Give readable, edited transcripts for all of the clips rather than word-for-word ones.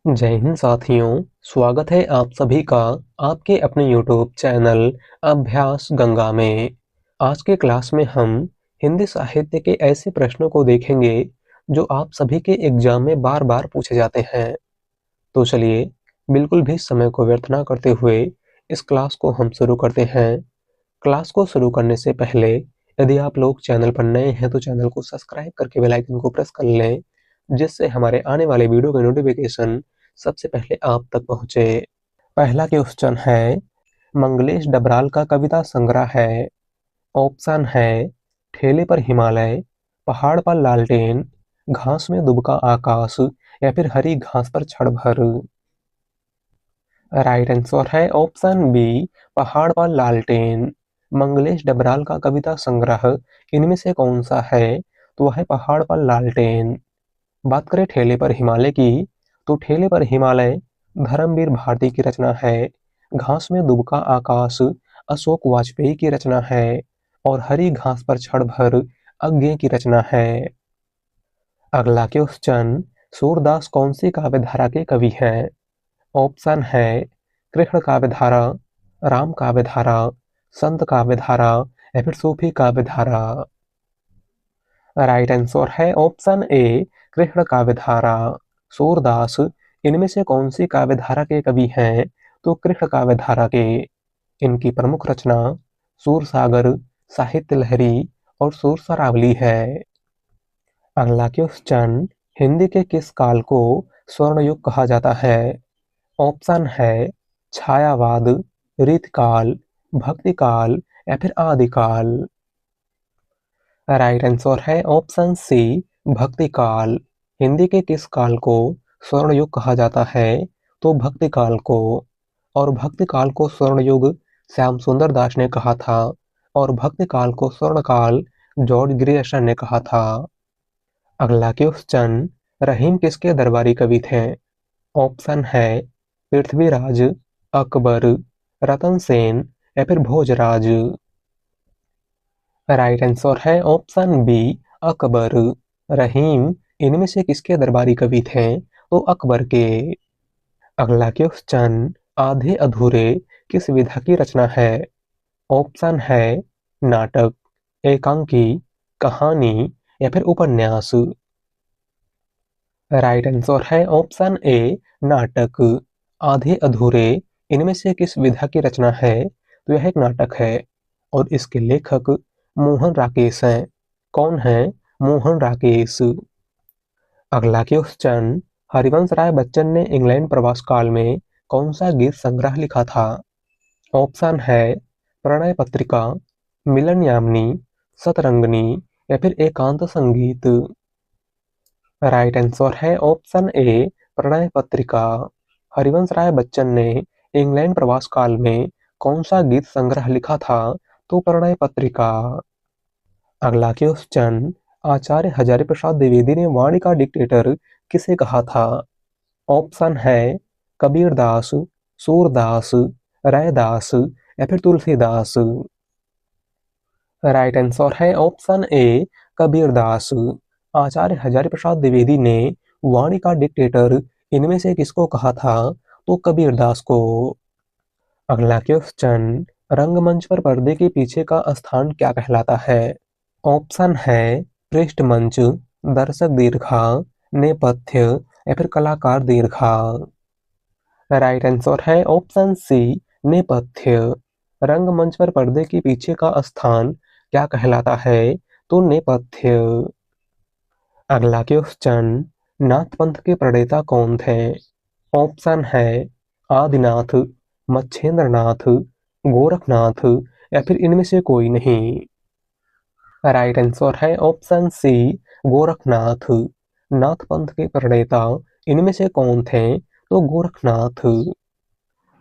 जय हिंद साथियों। स्वागत है आप सभी का आपके अपने YouTube चैनल अभ्यास गंगा में। आज के क्लास में हम हिंदी साहित्य के ऐसे प्रश्नों को देखेंगे जो आप सभी के एग्जाम में बार बार पूछे जाते हैं। तो चलिए बिल्कुल भी समय को व्यर्थ ना करते हुए इस क्लास को हम शुरू करते हैं। क्लास को शुरू करने से पहले यदि आप लोग चैनल पर नए हैं तो चैनल को सब्सक्राइब करके बेल आइकन को प्रेस कर लें, जिससे हमारे आने वाले वीडियो के नोटिफिकेशन सबसे पहले आप तक पहुंचे। पहला क्वेश्चन है, मंगलेश डबराल का कविता संग्रह है। ऑप्शन है ठेले पर हिमालय, पहाड़ पर लालटेन, घास में दुबका आकाश या फिर हरी घास पर क्षण भर। राइट आंसर है ऑप्शन बी, पहाड़ पर लालटेन। मंगलेश डबराल का कविता संग्रह इनमें से कौन सा है? तो वह है पहाड़ पर लालटेन। बात करें ठेले पर हिमालय की, तो ठेले पर हिमालय धर्मवीर भारती की रचना है। घास में दुबका आकाश अशोक वाजपेयी की रचना है और हरी घास पर क्षण भर अज्ञे की रचना है। अगला क्वेश्चन, सूरदास कौन सी काव्य धारा के कवि हैं? ऑप्शन है कृष्ण काव्य धारा, राम काव्य धारा, संत काव्य धारा या फिर सूफी काव्य धारा। राइट आंसर है ऑप्शन ए, कृष्ण काव्य धारा। सूरदास इनमें से कौन सी काव्य धारा के कवि हैं? तो कृष्ण काव्य धारा के। इनकी प्रमुख रचना सूरसागर, साहित्य लहरी और सुर सरावली है। अगला क्वेश्चन, हिंदी के किस काल को स्वर्ण युग कहा जाता है? ऑप्शन है छायावाद, रीतकाल, भक्तिकाल या फिर आदिकाल। राइट आंसर है ऑप्शन सी, भक्तिकाल। हिंदी के किस काल को स्वर्ण युग कहा जाता है? तो भक्तिकाल को। और भक्तिकाल को स्वर्ण युग श्याम सुंदर दास ने कहा था और भक्तिकाल को स्वर्ण काल जॉर्ज ग्रियर्सन ने कहा था। अगला क्वेश्चन, रहीम किसके दरबारी कवि थे? ऑप्शन है पृथ्वीराज, अकबर, रतन सेन या फिर भोजराज। राइट आंसर है ऑप्शन बी, अकबर। रहीम इनमें से किसके दरबारी कवि थे? तो अकबर के। अगला क्वेश्चन, आधे अधूरे किस विधा की रचना है? ऑप्शन है नाटक, एकांकी, कहानी या फिर उपन्यास। राइट आंसर है ऑप्शन ए, नाटक। आधे अधूरे इनमें से किस विधा की रचना है? तो यह एक नाटक है और इसके लेखक मोहन राकेश हैं। कौन है? मोहन राकेश। अगला क्वेश्चन, हरिवंश राय बच्चन ने इंग्लैंड प्रवास काल में कौन सा गीत संग्रह लिखा था? ऑप्शन है प्रणय पत्रिका, मिलन यामिनी, सतरंगिणी या फिर एकांत संगीत। राइट आंसर है ऑप्शन ए, प्रणय पत्रिका। हरिवंश राय बच्चन ने इंग्लैंड प्रवास काल में कौन सा गीत संग्रह लिखा था? तो प्रणय पत्रिका। अगला क्वेश्चन, आचार्य हजारी प्रसाद द्विवेदी ने वाणी का डिक्टेटर किसे कहा था? ऑप्शन है कबीरदास, सूरदास, रैदास या फिर तुलसीदास। राइट आंसर है ऑप्शन ए, कबीरदास। आचार्य हजारी प्रसाद द्विवेदी ने वाणी का डिक्टेटर इनमें से किसको कहा था? तो कबीरदास को। अगला क्वेश्चन, रंगमंच पर पर्दे के पीछे का स्थान क्या कहलाता है? ऑप्शन है पृष्ठमंच, दर्शक दीर्घा, नेपथ्य या फिर कलाकार दीर्घा। राइट आंसर है ऑप्शन सी, नेपथ्य। रंगमंच पर पर्दे के पीछे का स्थान क्या कहलाता है? तो नेपथ्य। अगला क्वेश्चन, नाथ पंथ के प्रणेता कौन थे? ऑप्शन है आदिनाथ, मच्छेंद्रनाथ, गोरखनाथ या फिर इनमें से कोई नहीं। राइट आंसर है ऑप्शन सी, गोरखनाथ। नाथ पंथ के प्रणेता इनमें से कौन थे? तो गोरखनाथ।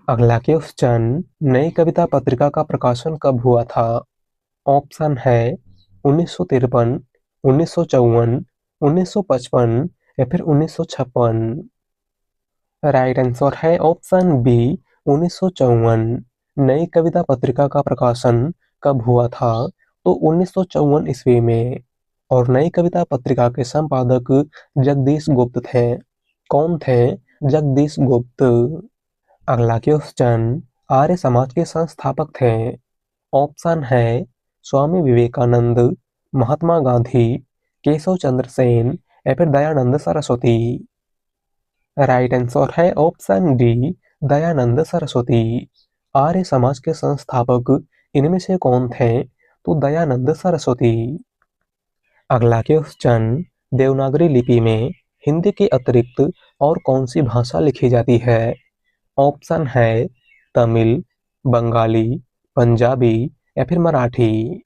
अगला क्वेश्चन, नई कविता पत्रिका का प्रकाशन कब हुआ था? ऑप्शन है 1953, 1954, 1955 या फिर 1956। राइट आंसर है ऑप्शन बी, 1954। नई कविता पत्रिका का प्रकाशन कब हुआ था? तो 1954 ईस्वी में। और नई कविता पत्रिका के संपादक जगदीश गुप्त थे। कौन थे? जगदीश गुप्त। अगला क्वेश्चन, आर्य समाज के संस्थापक थे। ऑप्शन है स्वामी विवेकानंद, महात्मा गांधी, केशव चंद्र सेन या फिर दयानंद सरस्वती। राइट आंसर है ऑप्शन डी, दयानंद सरस्वती। आर्य समाज के संस्थापक इनमें से कौन थे? तो दयानंद सरस्वती। अगला क्वेश्चन, देवनागरी लिपि में हिंदी के अतिरिक्त और कौन सी भाषा लिखी जाती है? ऑप्शन है तमिल, बंगाली, पंजाबी या फिर मराठी।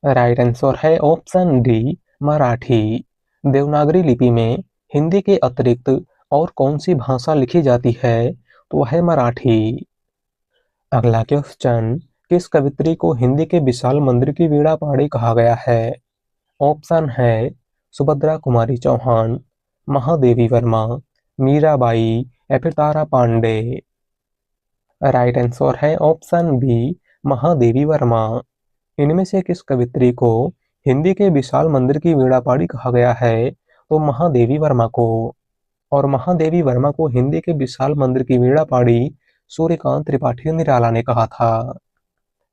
राइट आंसर है ऑप्शन डी, मराठी। देवनागरी लिपि में हिंदी के अतिरिक्त और कौन सी भाषा लिखी जाती है? तो वह है मराठी। अगला क्वेश्चन, किस कवित्री को हिंदी के विशाल मंदिर की वीणा पाणी कहा गया है? ऑप्शन है सुभद्रा कुमारी चौहान, महादेवी वर्मा, मीराबाई या फिर तारा पांडे। राइट आंसर है ऑप्शन बी, महादेवी वर्मा। इनमें से किस कवित्री को हिंदी के विशाल मंदिर की वीणा पाणी कहा गया है? तो महादेवी वर्मा को। और महादेवी वर्मा को हिंदी के विशाल मंदिर की वीणा पाणी सूर्यकांत त्रिपाठी निराला ने कहा था।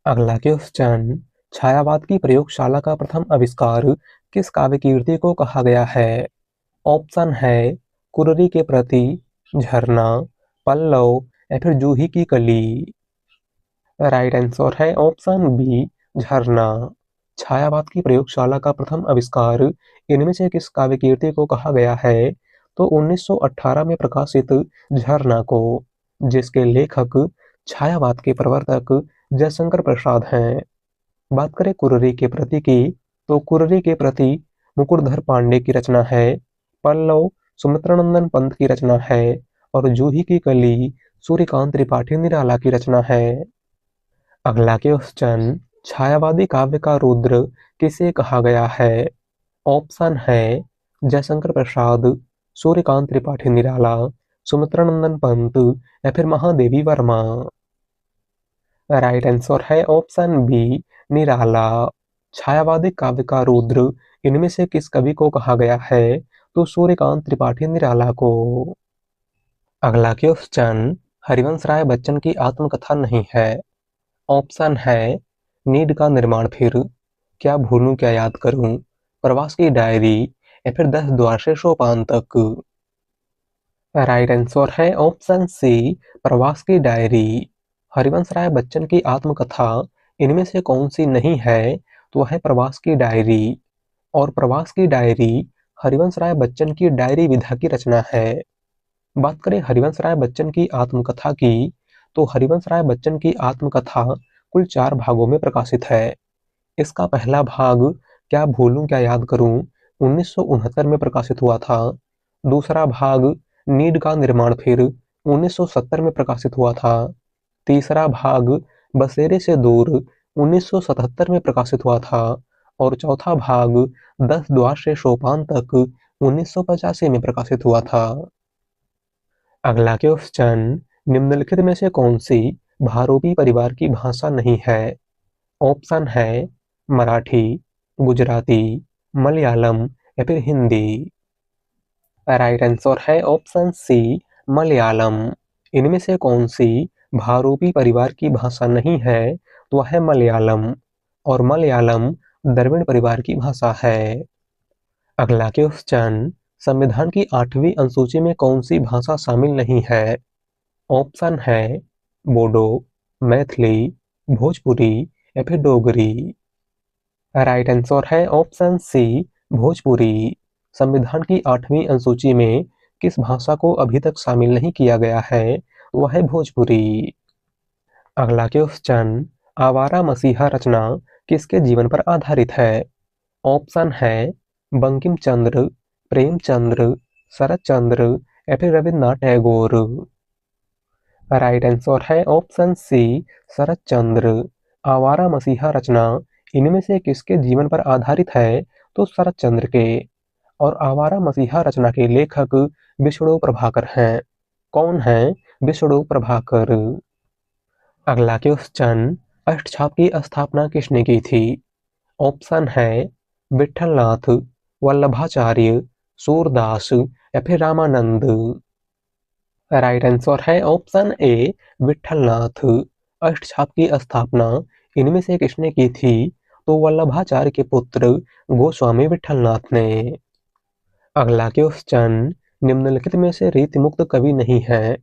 अगला क्वेश्चन, छायावाद की प्रयोगशाला का प्रथम आविष्कार किस काव्य कीर्ति को कहा गया है? ऑप्शन है कुररी के प्रति, झरना, पल्लव या फिर जूही की कली। राइट आंसर है ऑप्शन बी, झरना। छायावाद की प्रयोगशाला का प्रथम आविष्कार इनमें से किस काव्य कीर्ति को कहा गया है? तो 1918 में प्रकाशित झरना को, जिसके लेखक छायावाद के प्रवर्तक जयशंकर प्रसाद हैं। बात करें कुररी के प्रति की, तो कुररी के प्रति मुकुटधर पांडे की रचना है। पल्लव सुमित्रानंदन पंत की रचना है और जूही की कली सूर्यकांत त्रिपाठी निराला की रचना है। अगला क्वेश्चन, छायावादी काव्य का रुद्र किसे कहा गया है? ऑप्शन है जयशंकर प्रसाद, सूर्यकांत त्रिपाठी निराला, सुमित्रानंदन पंत या फिर महादेवी वर्मा। राइट आंसर है ऑप्शन बी, निराला। छायावादी काव्य का रुद्र इनमें से किस कवि को कहा गया है? तो सूर्यकांत त्रिपाठी निराला को। अगला क्वेश्चन, हरिवंश राय बच्चन की आत्मकथा नहीं है। ऑप्शन है नीड का निर्माण फिर, क्या भूलूं क्या याद करूं, प्रवास की डायरी या फिर 10 द्वार से सोपान तक। राइट आंसर है ऑप्शन सी, प्रवास की डायरी। हरिवंश राय बच्चन की आत्मकथा इनमें से कौन सी नहीं है? तो वह है प्रवास की डायरी। और प्रवास की डायरी हरिवंश राय बच्चन की डायरी विधा की रचना है। बात करें हरिवंश राय बच्चन की आत्मकथा की, तो हरिवंश राय बच्चन की आत्मकथा कुल 4 भागों में प्रकाशित है। इसका पहला भाग क्या भूलूं क्या याद करूं 1969 में प्रकाशित हुआ था। दूसरा भाग नीड का निर्माण फिर 1970 में प्रकाशित हुआ था। तीसरा भाग बसेरे से दूर 1977 में प्रकाशित हुआ था। और चौथा भाग 10 द्वार से सोपान तक 1985 में प्रकाशित हुआ था। अगला क्वेश्चन, निम्नलिखित में से कौन सी भारोपी परिवार की भाषा नहीं है? ऑप्शन है मराठी, गुजराती, मलयालम या फिर हिंदी। राइट आंसर है ऑप्शन सी, मलयालम। इनमें से कौन सी भारोपी परिवार की भाषा नहीं है? तो वह है मलयालम। और मलयालम द्रविड़ परिवार की भाषा है। अगला क्वेश्चन, संविधान की 8वीं अनुसूची में कौन सी भाषा शामिल नहीं है? ऑप्शन है बोडो, मैथिली, भोजपुरी या फिर डोगरी। राइट आंसर है ऑप्शन सी, भोजपुरी। संविधान की 8वीं अनुसूची में किस भाषा को अभी तक शामिल नहीं किया गया है? वह है भोजपुरी। अगला क्वेश्चन, आवारा मसीहा रचना किसके जीवन पर आधारित है? ऑप्शन है बंकिम चंद्र, प्रेमचंद्र, शरत चंद्र या फिर रविन्द्रनाथ टैगोर। राइट आंसर है ऑप्शन सी, शरत चंद्र। आवारा मसीहा रचना इनमें से किसके जीवन पर आधारित है? तो शरत चंद्र के। और आवारा मसीहा रचना के लेखक विष्णु प्रभाकर हैं। कौन है विष्णु प्रभाकर? अगला क्वेश्चन, अष्टछाप की स्थापना किसने की थी? ऑप्शन है विठलनाथ, वल्लभाचार्य, सूरदास या फिर रामानंद। राइट आंसर है ऑप्शन ए विठलनाथ। अष्टछाप की स्थापना इनमें से किसने की थी? तो वल्लभाचार्य के पुत्र गोस्वामी विठलनाथ ने। अगला क्वेश्चन, निम्नलिखित में से रीति मुक्त कवि नहीं है।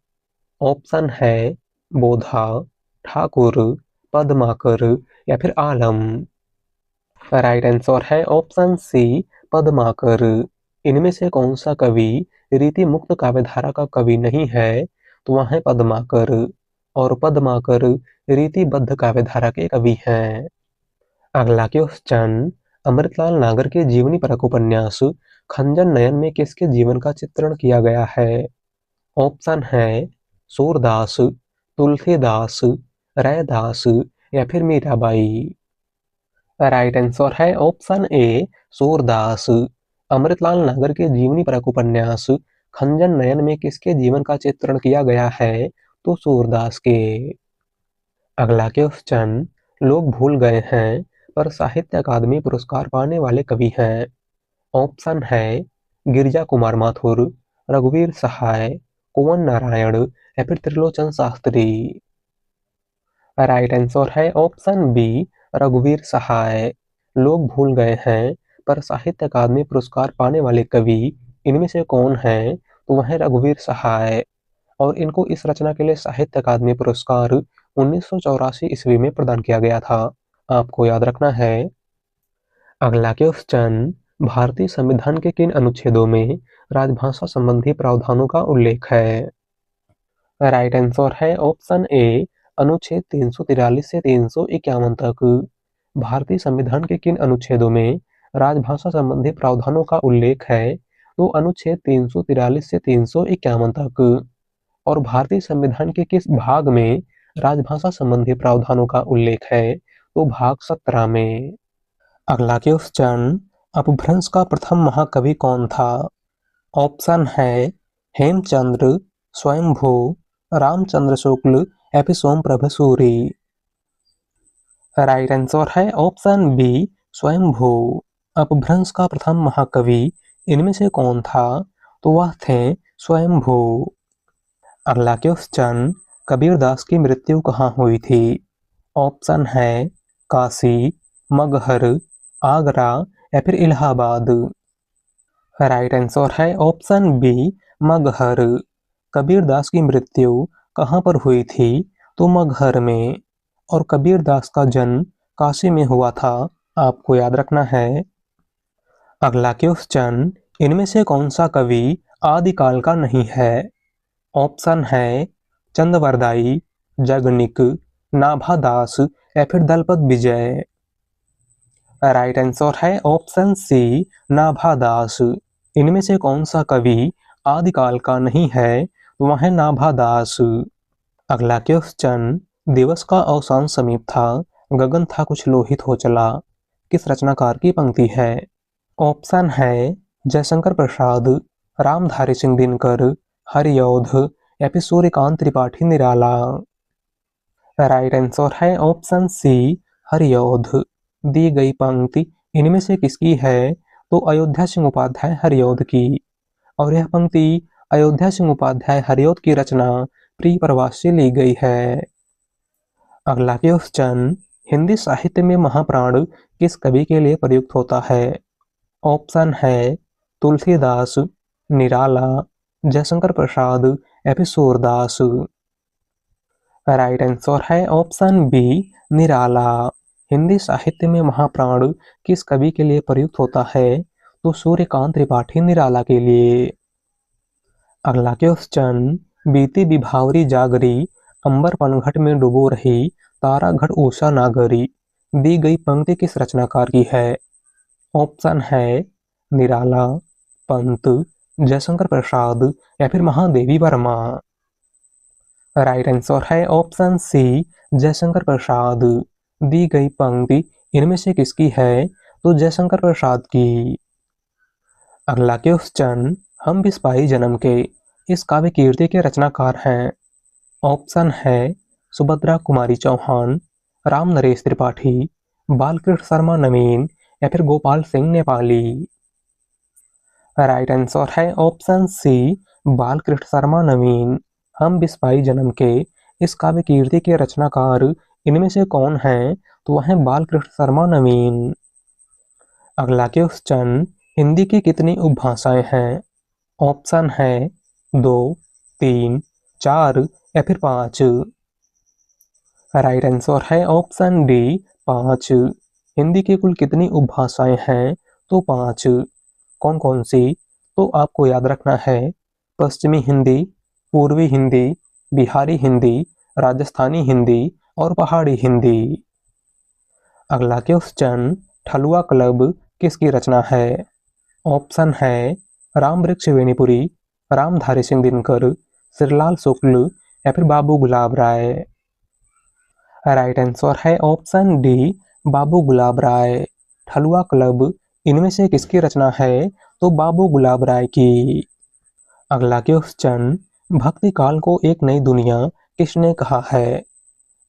ऑप्शन है बोधा, ठाकुर, पद्माकर या फिर आलम। राइट आंसर है ऑप्शन सी पद्माकर। इनमें से कौन सा कवि रीति मुक्त काव्यधारा का कवि नहीं है? तो वह है पद्माकर, और पद्माकर रीतिबद्ध काव्यधारा के कवि हैं। अगला क्वेश्चन, अमृतलाल नागर के जीवनी परक उपन्यास खंजन नयन में किसके जीवन का चित्रण किया गया है? ऑप्शन है सूरदास, तुलसीदास, रैदास या फिर मीराबाई। राइट आंसर है ऑप्शन ए सूरदास। अमृतलाल नागर के जीवनी परक उपन्यास खंजन नयन में किसके जीवन का चित्रण किया गया है? तो सूरदास के। अगला क्वेश्चन, लोग भूल गए हैं पर साहित्य अकादमी पुरस्कार पाने वाले कवि हैं। ऑप्शन है गिरिजा कुमार माथुर, रघुवीर सहाय, कुंवर नारायण या फिर त्रिलोचन शास्त्री। राइट आंसर है ऑप्शन बी रघुवीर सहाय। लोग भूल गए हैं पर साहित्य अकादमी पुरस्कार पाने वाले कवि इनमें से कौन है? तो वह है रघुवीर सहाय, और इनको इस रचना के लिए साहित्य अकादमी पुरस्कार 1984 ईस्वी में प्रदान किया गया था। आपको याद रखना है। अगला क्वेश्चन, भारतीय संविधान के किन अनुच्छेदों में राजभाषा संबंधी प्रावधानों का उल्लेख है? राइट आंसर है ऑप्शन ए अनुच्छेद 343 से 351 तक। भारतीय संविधान के किन अनुच्छेदों में राजभाषा संबंधी प्रावधानों का उल्लेख है? तो अनुच्छेद 343 से 351 तक। और भारतीय संविधान के किस भाग में राजभाषा संबंधी प्रावधानों का उल्लेख है? तो भाग 17 में। अगला क्वेश्चन, अपभ्रंश का प्रथम महाकवि कौन था? ऑप्शन है हेमचंद्र, स्वयंभू, रामचंद्र शुक्ल या फिर सोमप्रभ सूरी। राइट आंसर है ऑप्शन बी स्वयंभू। अपभ्रंश का प्रथम महाकवि इनमें से कौन था? तो वह थे स्वयंभू। अगला क्वेश्चन, कबीरदास की मृत्यु कहाँ हुई थी? ऑप्शन है काशी, मगहर, आगरा या फिर इलाहाबाद। राइट आंसर है ऑप्शन बी मगहर। कबीरदास की मृत्यु कहाँ पर हुई थी? तो मगहर में। और कबीरदास का जन्म काशी में हुआ था। आपको याद रखना है। अगला क्वेश्चन, इनमें से कौन सा कवि आदिकाल का नहीं है? ऑप्शन है चंदवरदाई, जगनिक, नाभादास या फिर दलपत विजय। राइट आंसर है ऑप्शन सी नाभादास। इनमें से कौन सा कवि आदिकाल का नहीं है? वह है नाभादास। अगला क्वेश्चन, दिवस का अवसान समीप था, गगन था कुछ लोहित हो चला, किस रचनाकार की पंक्ति है? ऑप्शन है जयशंकर प्रसाद, रामधारी सिंह दिनकर, हरिऔध या फिर सूर्यकांत त्रिपाठी निराला। राइट आंसर है ऑप्शन सी हरिऔध। दी गई पंक्ति इनमें से किसकी है? तो अयोध्या सिंह उपाध्याय हरिऔध की। और यह पंक्ति अयोध्या सिंह उपाध्याय हरिऔध की रचना प्रिय प्रवास से ली गई है। अगला क्वेश्चन, हिंदी साहित्य में महाप्राण किस कवि के लिए प्रयुक्त होता है? ऑप्शन है तुलसीदास, निराला, जयशंकर प्रसाद या फिर सूरदास। राइट आंसर है ऑप्शन बी निराला। हिंदी साहित्य में महाप्राण किस कवि के लिए प्रयुक्त होता है? तो सूर्यकांत त्रिपाठी निराला के लिए। अगला क्वेश्चन, बीती विभावरी जागरी, अंबर पनघट में डुबो रही, तारा घट उषा नागरी, दी गई पंक्ति किस रचनाकार की है? ऑप्शन है निराला, पंत, जयशंकर प्रसाद या फिर महादेवी वर्मा। राइट आंसर है ऑप्शन सी जयशंकर प्रसाद। दी गई पंक्ति इनमें से किसकी है? तो जयशंकर प्रसाद की। अगला क्वेश्चन, हम बिस्पाही जन्म के इस काव्य कीर्ति के रचनाकार हैं। ऑप्शन है सुभद्रा कुमारी चौहान, राम नरेश त्रिपाठी, बालकृष्ण शर्मा नवीन या फिर गोपाल सिंह नेपाली। राइट आंसर है ऑप्शन सी बालकृष्ण शर्मा नवीन। हम बिस्पाई जन्म के इस काव्य कीर्ति के रचनाकार इनमें से कौन हैं? तो वह हैं बालकृष्ण शर्मा नवीन। अगला क्वेश्चन, हिंदी की कितनी उपभाषाएं हैं? ऑप्शन है 2, 3, 4 या फिर 5। राइट आंसर है ऑप्शन डी 5। हिंदी की कुल कितनी उपभाषाएं हैं? तो 5। कौन कौन सी? तो आपको याद रखना है पश्चिमी हिंदी, पूर्वी हिंदी, बिहारी हिंदी, राजस्थानी हिंदी और पहाड़ी हिंदी। अगला क्वेश्चन, ठलुआ क्लब किसकी रचना है? ऑप्शन है रामवृक्ष वेणीपुरी, रामधारी सिंह दिनकर, श्रीलाल शुक्ल या फिर बाबू गुलाब राय। राइट आंसर है ऑप्शन डी बाबू गुलाब राय। ठलुआ क्लब इनमें से किसकी रचना है? तो बाबू गुलाब राय की। अगला क्वेश्चन, भक्ति काल को एक नई दुनिया किसने कहा है?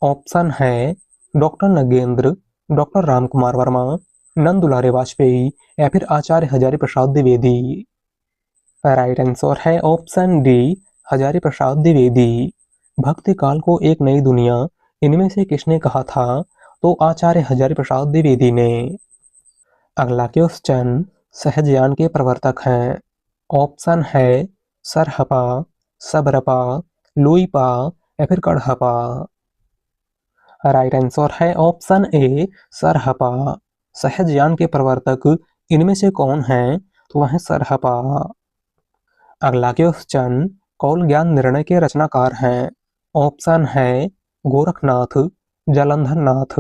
ऑप्शन है डॉक्टर नगेंद्र, डॉक्टर रामकुमार वर्मा, नंद दुलारे वाजपेयी या फिर आचार्य हजारी प्रसाद द्विवेदी। राइट आंसर है ऑप्शन डी हजारी प्रसाद द्विवेदी। भक्ति काल को एक नई दुनिया इनमें से किसने कहा था? तो आचार्य हजारी प्रसाद द्विवेदी ने। अगला क्वेश्चन, सहजयान के प्रवर्तक हैं। ऑप्शन है सरहपा, सबरपा, लुईपा या फिर कड़हपा। राइट आंसर है ऑप्शन ए सरहपा। सहजयान के प्रवर्तक इनमें से कौन है? तो वह है सरहपा। अगला क्वेश्चन, कौल ज्ञान निर्णय के रचनाकार हैं। ऑप्शन है गोरखनाथ, जालंधर नाथ,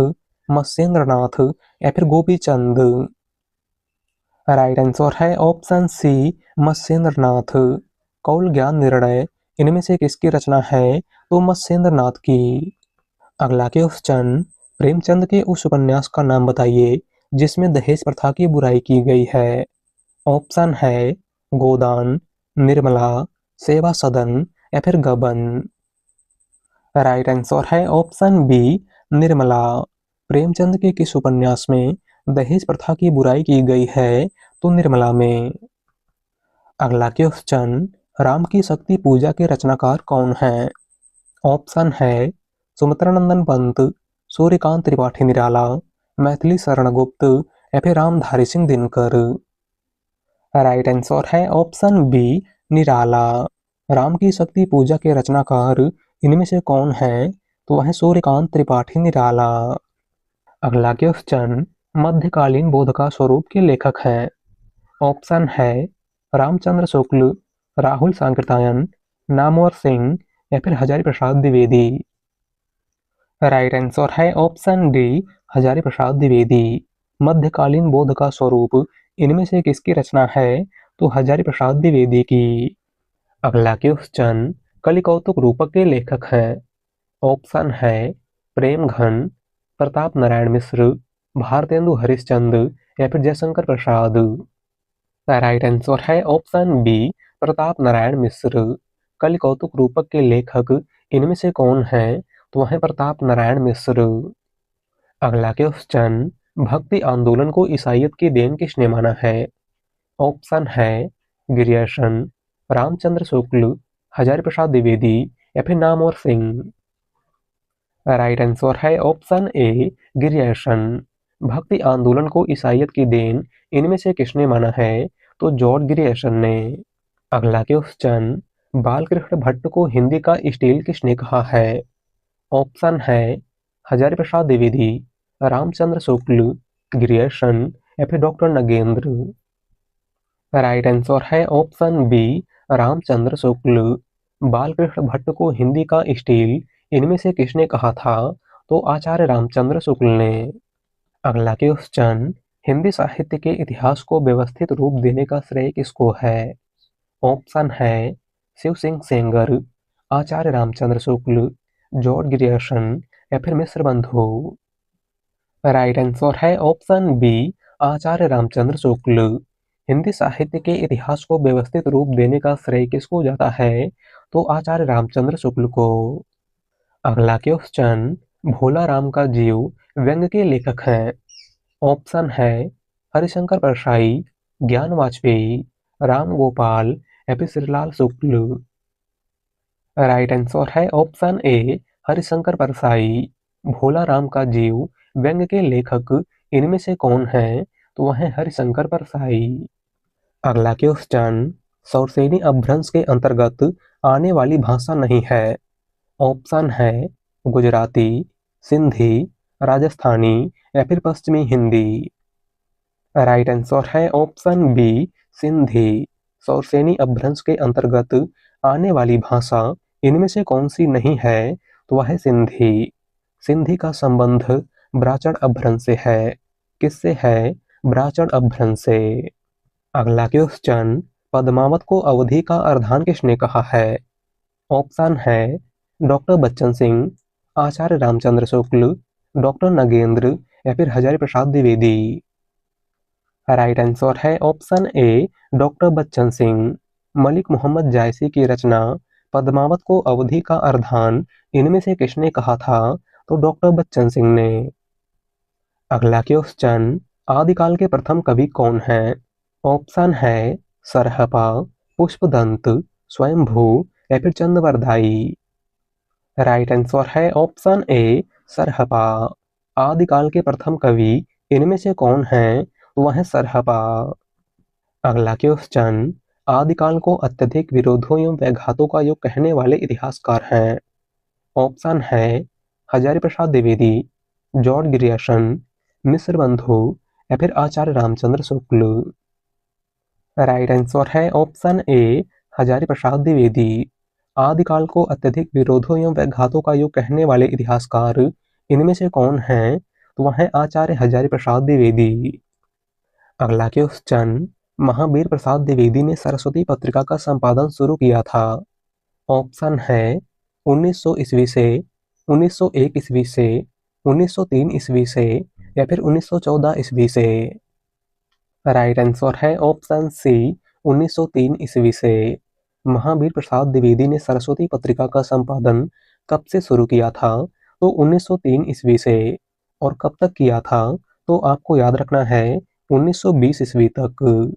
मत्स्येंद्र नाथ या फिर गोपीचंद। राइट आंसर है ऑप्शन सी मत्स्येंद्र नाथ। कौल ज्ञान निर्णय इनमें से किसकी रचना है? तो मत्स्येंद्र नाथ की। अगला क्वेश्चन, प्रेमचंद के उस उपन्यास का नाम बताइए जिसमें दहेज प्रथा की बुराई की गई है। ऑप्शन है गोदान, निर्मला, सेवा सदन या फिर गबन। राइट आंसर है ऑप्शन बी निर्मला। प्रेमचंद के किस उपन्यास में दहेज प्रथा की बुराई की गई है? तो निर्मला में। अगला क्वेश्चन, राम की शक्ति पूजा के रचनाकार कौन है? ऑप्शन है सुमित्रानंदन पंत, सूर्यकांत त्रिपाठी निराला, मैथिली शरण गुप्त या फिर रामधारी सिंह दिनकर। राइट आंसर है ऑप्शन बी निराला। राम की शक्ति पूजा के रचनाकार इनमें से कौन है? तो वह सूर्यकांत त्रिपाठी निराला। अगला क्वेश्चन, मध्यकालीन बोध का स्वरूप के लेखक हैं। ऑप्शन है रामचंद्र शुक्ल, राहुल सांकृत्यायन, नामवर सिंह या फिर हजारी प्रसाद द्विवेदी। राइट आंसर है ऑप्शन डी हजारी प्रसाद द्विवेदी। मध्यकालीन बोध का स्वरूप इनमें से किसकी रचना है? तो हजारी प्रसाद द्विवेदी की। अगला क्वेश्चन, कलिकौतुक रूपक के लेखक हैं। ऑप्शन है प्रेमघन, प्रताप नारायण मिश्र, भारतेंदु हरिश्चंद्र या फिर जयशंकर प्रसाद। राइट आंसर है ऑप्शन बी प्रताप नारायण मिश्र। कलिकौतुक रूपक के लेखक इनमें से कौन है? तो वह है प्रताप नारायण मिश्र। अगला क्वेश्चन, भक्ति आंदोलन को ईसाइयत की देन किसने माना है? ऑप्शन है गिरियर्सन, रामचंद्र शुक्ल, हजारी प्रसाद द्विवेदी या फिर नामवर सिंह। राइट आंसर है ऑप्शन ए गिरियर्सन। भक्ति आंदोलन को ईसाइयत की देन इनमें से किसने माना है? तो जॉर्ज गिरियर्सन ने। अगला क्वेश्चन, बालकृष्ण भट्ट को हिंदी का स्टील किसने कहा है? ऑप्शन है हजारी प्रसाद द्विवेदी, रामचंद्र शुक्ल, गिरियर्सन या फिर डॉक्टर नगेंद्र। राइट आंसर है ऑप्शन बी रामचंद्र शुक्ल। बालकृष्ण भट्ट को हिंदी का स्टील इनमें से किसने कहा था? तो आचार्य रामचंद्र शुक्ल ने। अगला क्वेश्चन, हिंदी साहित्य के इतिहास को व्यवस्थित रूप देने का श्रेय किसको है? ऑप्शन है शिव सिंह सेंगर, आचार्य रामचंद्र शुक्ल, जॉर्ज गिरियर्सन या फिर मिश्र बंधु। राइट आंसर है ऑप्शन बी आचार्य रामचंद्र शुक्ल। हिंदी साहित्य के इतिहास को व्यवस्थित रूप देने का श्रेय किसको जाता है? तो आचार्य रामचंद्र शुक्ल को। अगला क्वेश्चन, भोला राम का जीव व्यंग्य के लेखक हैं। ऑप्शन है हरिशंकर परसाई, ज्ञान वाजपेयी, राम गोपाल या फिर श्रीलाल शुक्ल। राइट आंसर है ऑप्शन ए हरिशंकर परसाई। भोला राम का जीव व्यंग्य के लेखक इनमें से कौन है? तो वह है हरिशंकर परसाई। अगला क्वेश्चन, सौरसेनी अपभ्रंश के अंतर्गत आने वाली भाषा नहीं है। ऑप्शन है गुजराती, सिंधी, राजस्थानी या फिर पश्चिमी हिंदी। राइट आंसर है ऑप्शन बी सिंधी। सौरसेनी अपभ्रंश के अंतर्गत आने वाली भाषा इनमें से कौन सी नहीं है? तो वह है सिंधी। सिंधी का संबंध ब्राह्मण अपभ्रंश से है। किससे है? ब्राह्मण अपभ्रंश से। अगला क्वेश्चन, पद्मावत को अवधि का अर्धान किसने कहा है? ऑप्शन है डॉक्टर बच्चन सिंह, आचार्य रामचंद्र शुक्ल, डॉक्टर नगेंद्र या फिर हजारी प्रसाद द्विवेदी। राइट आंसर है option A doctor Bachchan Singh. Malik Mohammad Jayasi की रचना पद्मावत को अवधि का अर्धान इनमें से किसने कहा था? तो डॉक्टर बच्चन सिंह ने। अगला क्वेश्चन, आदिकाल के प्रथम कवि कौन है? ऑप्शन है सरहपा, पुष्पदंत, स्वयंभू या फिर चंद्रवरदाई। राइट आंसर है ऑप्शन ए सरहपा। आदिकाल के प्रथम कवि इनमें से कौन है? तो वह है सरहपा। अगला क्वेश्चन, आदिकाल को अत्यधिक विरोधों एवं व्याघातों का युग कहने वाले इतिहासकार हैं। ऑप्शन है हजारी प्रसाद द्विवेदी, जॉर्ज ग्रियर्सन, मिस्र बंधु या फिर आचार्य रामचंद्र शुक्ल। राइट आंसर है ऑप्शन ए हजारी प्रसाद द्विवेदी। आदिकाल को अत्यधिक विरोधों एवं व्याघातों का युग कहने वाले इतिहासकार इनमें से कौन है? तो वह है आचार्य हजारी प्रसाद द्विवेदी। अगला क्वेश्चन, महावीर प्रसाद द्विवेदी ने सरस्वती पत्रिका का संपादन शुरू किया था। ऑप्शन है 1900 ईस्वी से, 1901 ईस्वी से, 1903 ईस्वी से या फिर 1914 ईस्वी से। राइट आंसर है ऑप्शन सी 1903 ईस्वी से। महावीर प्रसाद द्विवेदी ने सरस्वती पत्रिका का संपादन कब से शुरू किया था? तो 1903 ईस्वी से। और कब तक किया था? तो आपको याद रखना है 1920 ईस्वी तक।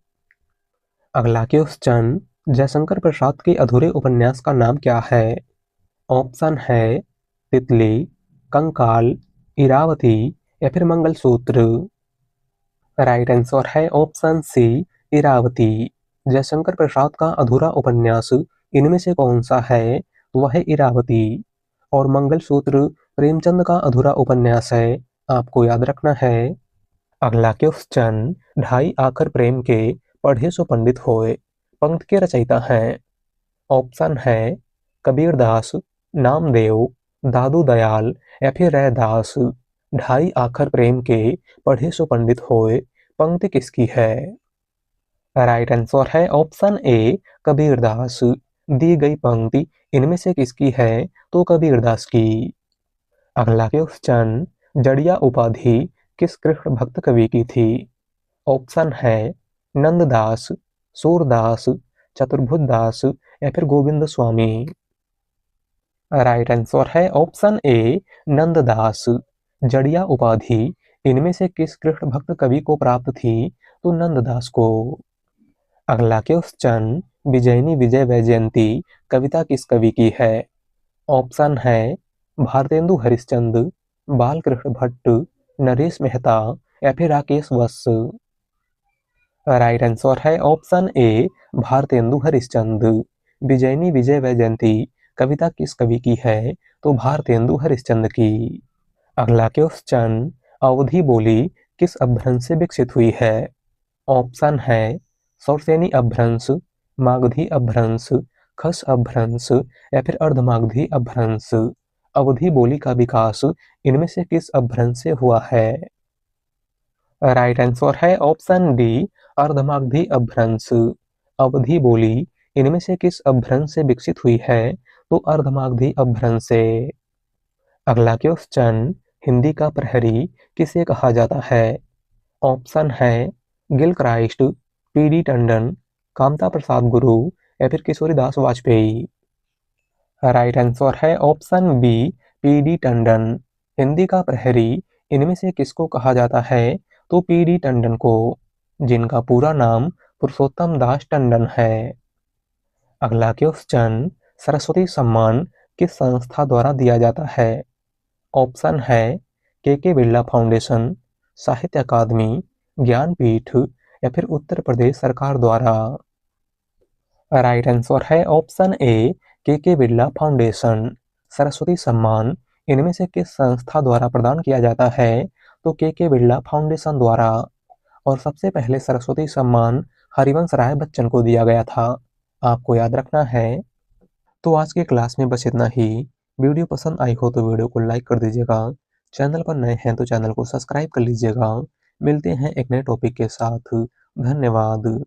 अगला क्वेश्चन, जयशंकर प्रसाद के अधूरे उपन्यास का नाम क्या है? ऑप्शन है तितली, कंकाल, इरावती या फिर मंगलसूत्र। राइट आंसर है ऑप्शन सी इरावती। जयशंकर प्रसाद का अधूरा उपन्यास इनमें से कौन सा है? वह है इरावती। और मंगलसूत्र प्रेमचंद का अधूरा उपन्यास है। आपको याद रखना है। अगला क्वेश्चन, ढाई आखर प्रेम के पढ़े सो पंडित होए पंक्ति के रचयिता हैं। ऑप्शन है कबीरदास, नामदेव, दादू दयाल या फिर रैदास। ढाई आखर प्रेम के पढ़े सो पंडित होए पंक्ति किसकी है? राइट आंसर है ऑप्शन ए कबीरदास। दी गई पंक्ति इनमें से किसकी है? तो कबीरदास की। अगला क्वेश्चन, जड़िया उपाधि किस कृष्ण भक्त कवि की थी? ऑप्शन है नंददास, सूरदास, चतुर्भुजदास या फिर गोविंद स्वामी। राइट आंसर है ऑप्शन ए नंददास। जड़िया उपाधि इनमें से किस कृष्ण भक्त कवि को प्राप्त थी? तो नंददास को। अगला क्वेश्चन, विजयिनी विजय वैजयंती कविता किस कवि की है? ऑप्शन है भारतेंदु हरिश्चंद्र, बालकृष्ण भट्ट, नरेश मेहता या फिर राकेश वत्स। राइट आंसर है ऑप्शन ए भारतेंदु हरिश्चंद्र। विजयिनी विजय वैजयंती कविता किस कवि की है? तो भारतेंदु हरिश्चंद्र की। अगला क्वेश्चन, अवधि बोली किस अपभ्रंश से विकसित हुई है? ऑप्शन है सौरसेनी अपभ्रंश, मागधी अपभ्रंश, खस अपभ्रंश या फिर अर्धमागधी अपभ्रंश। अवधि बोली का विकास इनमें से किस अपभ्रंश से हुआ है? राइट आंसर है ऑप्शन डी अर्धमागधी अपभ्रंश। अवधि बोली इनमें से किस अपभ्रंश से विकसित हुई है? तो अर्धमागधी अपभ्रंश से। अगला क्वेश्चन, हिंदी का प्रहरी किसे कहा जाता है? ऑप्शन है गिलक्राइस्ट, पीडी टंडन, कामता प्रसाद गुरु या फिर किशोरीदास वाजपेयी। राइट आंसर है option B PD Tandon. Hindi का प्रहरी इनमें से किसको कहा जाता है? तो पीडी टंडन को, जिनका पूरा नाम पुरुषोत्तम दास टंडन है। अगला क्वेश्चन, सरस्वती सम्मान किस संस्था द्वारा दिया जाता है? ऑप्शन है के बिरला फाउंडेशन, साहित्य अकादमी, ज्ञानपीठ या फिर उत्तर प्रदेश सरकार द्वारा। राइट आंसर है ऑप्शन ए के बिरला फाउंडेशन। सरस्वती सम्मान इनमें से किस संस्था द्वारा प्रदान किया जाता है? तो के बिरला फाउंडेशन द्वारा। और सबसे पहले सरस्वती सम्मान हरिवंश राय बच्चन को दिया गया था, आपको याद रखना है। तो आज की क्लास में बस इतना ही। वीडियो पसंद आई हो तो वीडियो को लाइक कर दीजिएगा। चैनल पर नए हैं तो चैनल को सब्सक्राइब कर लीजिएगा। मिलते हैं एक नए टॉपिक के साथ। धन्यवाद।